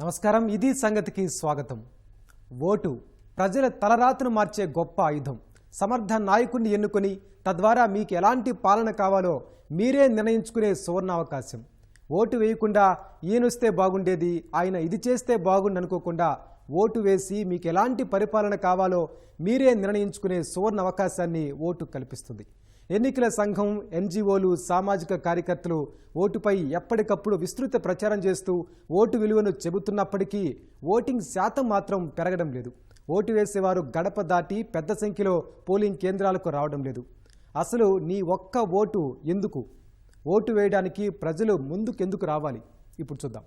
నమస్కారం, ఇది సంగతికి స్వాగతం. ఓటు ప్రజల తలరాతను మార్చే గొప్ప ఆయుధం. సమర్థ నాయకుడిని ఎన్నుకొని తద్వారా మీకు ఎలాంటి పాలన కావాలో మీరే నిర్ణయించుకునే సువర్ణావకాశం. ఓటు వేయకుండా ఈయనొస్తే బాగుండేది, ఆయన ఇది చేస్తే బాగుండు అనుకోకుండా ఓటు వేసి మీకు ఎలాంటి పరిపాలన కావాలో మీరే నిర్ణయించుకునే సువర్ణ అవకాశాన్ని ఓటు కల్పిస్తుంది. ఎన్నికల సంఘం, ఎన్జిఓలు, సామాజిక కార్యకర్తలు ఓటుపై ఎప్పటికప్పుడు విస్తృత ప్రచారం చేస్తూ ఓటు విలువను చెబుతున్నప్పటికీ ఓటింగ్ శాతం మాత్రం పెరగడం లేదు. ఓటు వేసేవారు గడప దాటి పెద్ద సంఖ్యలో పోలింగ్ కేంద్రాలకు రావడం లేదు. అసలు నీ ఒక్క ఓటు ఎందుకు? ఓటు వేయడానికి ప్రజలు ముందుకెందుకు రావాలి? ఇప్పుడు చూద్దాం.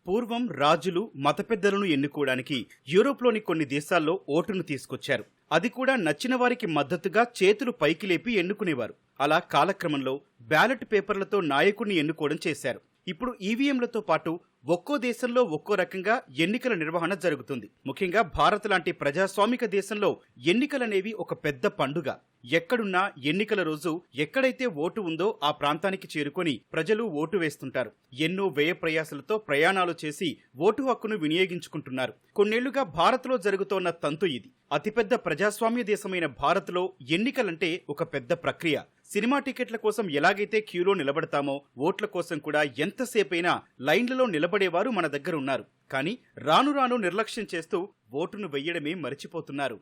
పూర్వం రాజులు మత పెద్దలను ఎన్నుకోవడానికి యూరోప్లోని కొన్ని దేశాల్లో ఓటును తీసుకొచ్చారు. అది కూడా నచ్చిన వారికి మద్దతుగా చేతులు పైకి లేపి ఎన్నుకునేవారు. అలా కాలక్రమంలో బ్యాలెట్ పేపర్లతో నాయకుడిని ఎన్నుకోవడం చేశారు. ఇప్పుడు ఈవీఎంలతో పాటు ఒక్కో దేశంలో ఒక్కో రకంగా ఎన్నికల నిర్వహణ జరుగుతుంది. ముఖ్యంగా భారత్ లాంటి ప్రజాస్వామిక దేశంలో ఎన్నికలనేవి ఒక పెద్ద పండుగ. ఎక్కడున్నా ఎన్నికల రోజు ఎక్కడైతే ఓటు ఉందో ఆ ప్రాంతానికి చేరుకొని ప్రజలు ఓటు వేస్తుంటారు. ఎన్నో వ్యయ ప్రయాసలతో ప్రయాణాలు చేసి ఓటు హక్కును వినియోగించుకుంటున్నారు. కొన్నేళ్లుగా భారత్లో జరుగుతోన్న తంతు ఇది. అతిపెద్ద ప్రజాస్వామ్య దేశమైన భారత్లో ఎన్నికలంటే ఒక పెద్ద ప్రక్రియ. సినిమా టికెట్ల కోసం ఎలాగైతే క్యూలో నిలబడతామో ఓట్ల కోసం కూడా ఎంతసేపైనా లైన్లలో నిలబడేవారు మన దగ్గర ఉన్నారు. కానీ రాను రాను నిర్లక్ష్యం చేస్తూ ఓటును వెయ్యడమే మరిచిపోతున్నారు.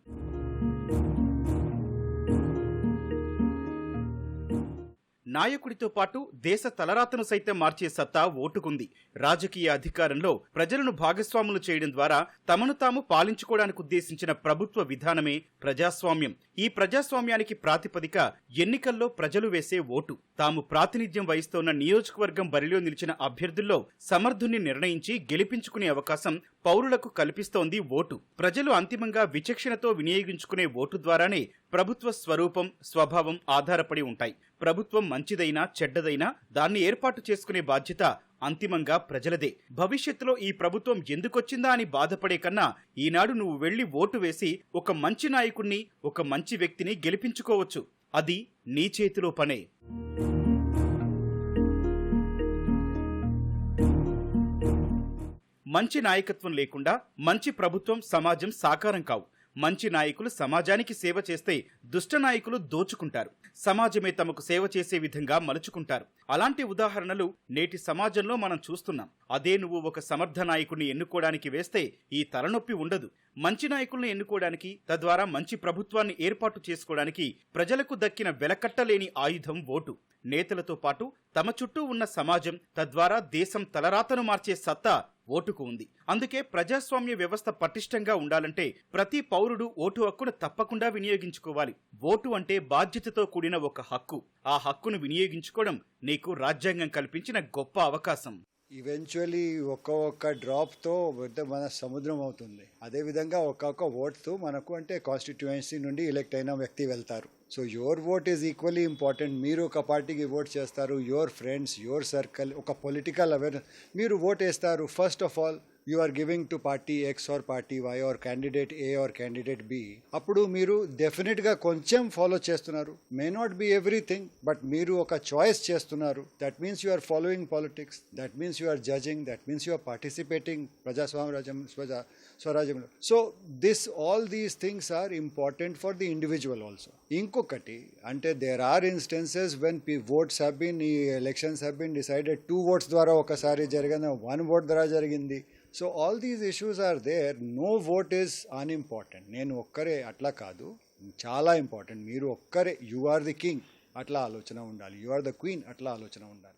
నాయకుడితో పాటు దేశ తలరాతను సైతం మార్చే సత్తా ఓటుకుంది. రాజకీయ అధికారంలో ప్రజలను భాగస్వాములు చేయడం ద్వారా తమను తాము పాలించుకోవడానికి ఉద్దేశించిన ప్రభుత్వ విధానమే ప్రజాస్వామ్యం. ఈ ప్రజాస్వామ్యానికి ప్రాతిపదిక ఎన్నికల్లో ప్రజలు వేసే ఓటు. తాము ప్రాతినిధ్యం వహిస్తోన్న నియోజకవర్గం బరిలో నిలిచిన అభ్యర్థుల్లో సమర్థుణ్ణి నిర్ణయించి గెలిపించుకునే అవకాశం పౌరులకు కల్పిస్తోంది ఓటు. ప్రజలు అంతిమంగా విచక్షణతో వినియోగించుకునే ఓటు ద్వారానే ప్రభుత్వ స్వరూపం, స్వభావం ఆధారపడి ఉంటాయి. ప్రభుత్వం మంచిదైనా చెడ్డదైనా దాన్ని ఏర్పాటు చేసుకునే బాధ్యత అంతిమంగా ప్రజలదే. భవిష్యత్తులో ఈ ప్రభుత్వం ఎందుకొచ్చిందా అని బాధపడే కన్నా ఈనాడు నువ్వు వెళ్లి ఓటు వేసి ఒక మంచి నాయకుణ్ణి, ఒక మంచి వ్యక్తిని గెలిపించుకోవచ్చు. అది నీ చేతిలో పనే. మంచి నాయకత్వం లేకుండా మంచి ప్రభుత్వం, సమాజం సాకారం కావు. మంచి నాయకులు సమాజానికి సేవ చేస్తే దుష్ట నాయకులు దోచుకుంటారు. సమాజమే తమకు సేవ చేసే విధంగా మలుచుకుంటారు. అలాంటి ఉదాహరణలు నేటి సమాజంలో మనం చూస్తున్నాం. అదే నువ్వు ఒక సమర్థ నాయకుడిని ఎన్నుకోవడానికి వేస్తే ఈ తలనొప్పి ఉండదు. మంచి నాయకులను ఎన్నుకోవడానికి, తద్వారా మంచి ప్రభుత్వాన్ని ఏర్పాటు చేసుకోవడానికి ప్రజలకు దక్కిన వెలకట్టలేని ఆయుధం ఓటు. నేతలతో పాటు తమ చుట్టూ ఉన్న సమాజం, తద్వారా దేశం తలరాతను మార్చే సత్తా ఓటుకు ఉంది. అందుకే ప్రజాస్వామ్య వ్యవస్థ పటిష్టంగా ఉండాలంటే ప్రతి పౌరుడు ఓటు హక్కును తప్పకుండా వినియోగించుకోవాలి. ఓటు అంటే బాధ్యతతో కూడిన ఒక హక్కు. ఆ హక్కును వినియోగించుకోవడం నీకు రాజ్యాంగం కల్పించిన గొప్ప అవకాశం. ఈవెన్చువలీ ఒక్కొక్క డ్రాప్తో మన సముద్రం అవుతుంది. అదేవిధంగా ఒక్కొక్క ఓట్తో మనకు అంటే కాన్స్టిట్యుయెన్సీ నుండి ఎలెక్ట్ అయిన వ్యక్తి వెళ్తారు. So your vote is equally important. మీరు ఒక పార్టీకి ఓట్ చేస్తారు, యువర్ ఫ్రెండ్స్, యువర్ సర్కిల్, ఒక పొలిటికల్ అవేర్నెస్ మీరు ఓట్ వేస్తారు. First of all you are giving to party X or party Y or candidate A or candidate B. అప్పుడు మీరు డెఫినెట్గా కొంచెం ఫాలో చేస్తున్నారు. May not be everything, but మీరు ఒక చాయిస్ చేస్తున్నారు. That means you are following politics, that means you are judging, that means you are participating స్వరాజ్యంలో. So all these things are important for the individual also. ఇంకొకటి అంటే there are instances when votes have been, ఈ elections have been decided 2 votes ద్వారా ఒకసారి జరిగింది, 1 vote ద్వారా జరిగింది. So all these issues are there. No vote is unimportant. నేను ఒక్కరే అట్లా కాదు, చాలా ఇంపార్టెంట్. మీరు ఒక్కరే, యు ఆర్ ది కింగ్ అట్లా ఆలోచన ఉండాలి, యు ఆర్ ద క్వీన్ అట్లా ఆలోచన ఉండాలి.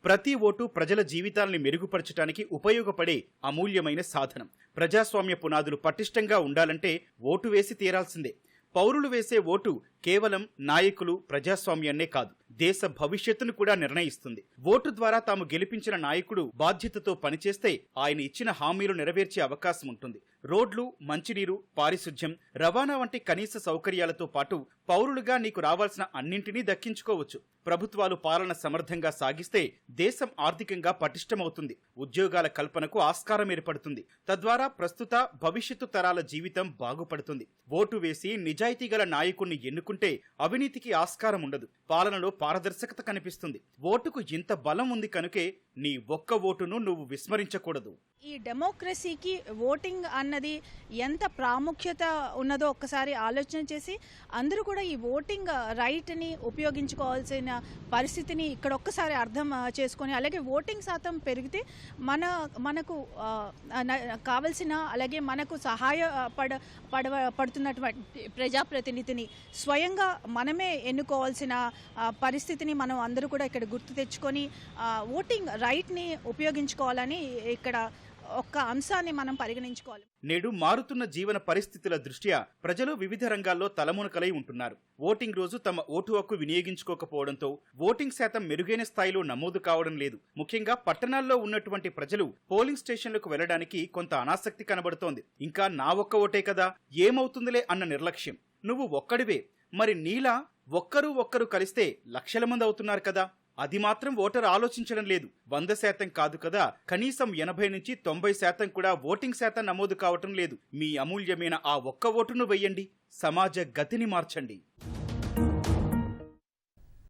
ప్రతి ఓటు ప్రజల జీవితాలని మెరుగుపరచడానికి ఉపయోగపడే అమూల్యమైన సాధనం. ప్రజాస్వామ్య పునాదులు పటిష్టంగా ఉండాలంటే ఓటు వేసి తీరాల్సిందే. పౌరులు వేసే ఓటు కేవలం నాయకులు, ప్రజాస్వామ్యాన్నే కాదు, దేశ భవిష్యత్తును కూడా నిర్ణయిస్తుంది. ఓటు ద్వారా తాము గెలిపించిన నాయకుడు బాధ్యతతో పనిచేస్తే ఆయన ఇచ్చిన హామీలు నెరవేర్చే అవకాశం ఉంటుంది. రోడ్లు, మంచినీరు, పారిశుధ్యం, రవాణా వంటి కనీస సౌకర్యాలతో పాటు పౌరులుగా నీకు రావాల్సిన అన్నింటినీ దక్కించుకోవచ్చు. ప్రభుత్వాలు పాలన సమర్థంగా సాగిస్తే దేశం ఆర్థికంగా పటిష్టమవుతుంది. ఉద్యోగాల కల్పనకు ఆస్కారం ఏర్పడుతుంది. తద్వారా ప్రస్తుత, భవిష్యత్తు తరాల జీవితం బాగుపడుతుంది. ఓటు వేసి నిజాయితీ గల నాయకుణ్ణి ఎన్నుకుంటే అవినీతికి ఆస్కారం ఉండదు. పాలనలో పారదర్శకత కనిపిస్తుంది. ఓటుకు ఇంత బలం ఉంది కనుకే నీ ఒక్క ఓటును నువ్వు విస్మరించకూడదు. ఈ డెమోక్రసీకి ఓటింగ్ అన్నది ఎంత ప్రాముఖ్యత ఉన్నదో ఒక్కసారి ఆలోచన చేసి అందరూ కూడా ఈ ఓటింగ్ రైట్ని ఉపయోగించుకోవాల్సిన పరిస్థితిని ఇక్కడ ఒక్కసారి అర్థం చేసుకొని, అలాగే ఓటింగ్ శాతం పెరిగితే మనకు కావలసిన, అలాగే మనకు పడుతున్నటువంటి ప్రజాప్రతినిధిని స్వయంగా మనమే ఎన్నుకోవాల్సిన పరిస్థితిని మనం అందరూ కూడా ఇక్కడ గుర్తు తెచ్చుకొని ఓటింగ్ రైట్ని ఉపయోగించుకోవాలని ఇక్కడ ఒక్క అంశాన్ని మనం పరిగణించుకోవాలి. నేడు మారుతున్న జీవన పరిస్థితుల దృష్ట్యా ప్రజలు వివిధ రంగాల్లో తలమునకలై ఉంటున్నారు. ఓటింగ్ రోజు తమ ఓటు హక్కు వినియోగించుకోకపోవడంతో ఓటింగ్ శాతం మెరుగైన స్థాయిలో నమోదు కావడం లేదు. ముఖ్యంగా పట్టణాల్లో ఉన్నటువంటి ప్రజలు పోలింగ్ స్టేషన్లకు వెళ్లడానికి కొంత అనాసక్తి కనబడుతోంది. ఇంకా నా ఒక్క ఓటే కదా, ఏమవుతుందిలే అన్న నిర్లక్ష్యం. నువ్వు ఒక్కడివే, మరి నీలా ఒక్కరు కలిస్తే లక్షల మంది అవుతున్నారు కదా. అది మాత్రం ఓటర్ ఆలోచించడం లేదు. 100% కాదు కదా, కనీసం 80 నుంచి 90% కూడా ఓటింగ్ శాతం నమోదు కావటం లేదు. మీ అమూల్యమైన ఆ ఒక్క ఓటును వెయ్యండి, సమాజ గతిని మార్చండి.